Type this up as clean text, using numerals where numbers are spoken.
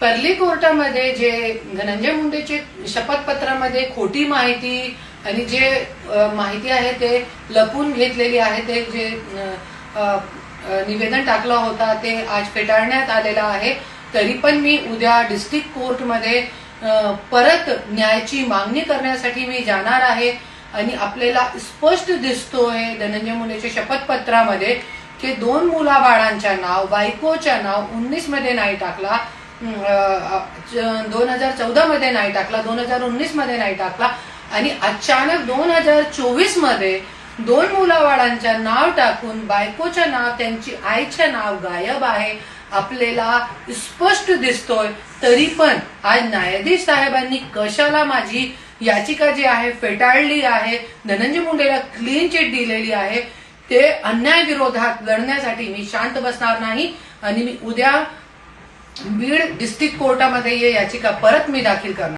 Pearly कोर्टामध्ये जे धनंजय मुंडेचे शपथपत्रामध्ये खोटी माहिती आणि जे माहिती आहे ते लपून घेतलेली आहे, ते जे निवेदन टाकलं होता ते आज फेटाळण्यात आलेलं आहे। तरी पण मी उद्या डिस्ट्रिक्ट कोर्टमध्ये परत न्यायाची मागणी करण्यासाठी मी जाणार आहे। आणि आपल्याला स्पष्ट दिसतोय धनंजय मुंडेच्या शपथपत्रामध्ये की दोन मुलाबाळांच्या नाव, बायकोच्या नाव 19 मध्ये नाही टाकला, 2014 मध्ये नाही टाकला, 2019 मध्ये नाही टाकला आणि अचानक 2024 मध्ये दोन मुलाबाळांच्या नाव टाकून बायकोच्या नाव, त्यांची आईच्या नाव गायब आहे आपल्याला स्पष्ट दिसतोय। तरी पण आज न्यायाधीश साहेबांनी कशाला माझी याचिका जी आहे फेटाळली आहे, धनंजय मुंडेला क्लीन चिट दिलेली आहे, ते अन्याय विरोधात लढण्यासाठी मी शांत बसणार नाही आणि मी उद्या बीड डिस्ट्रिक्ट कोर्टामध्ये याचिका परत मी दाखल करणार।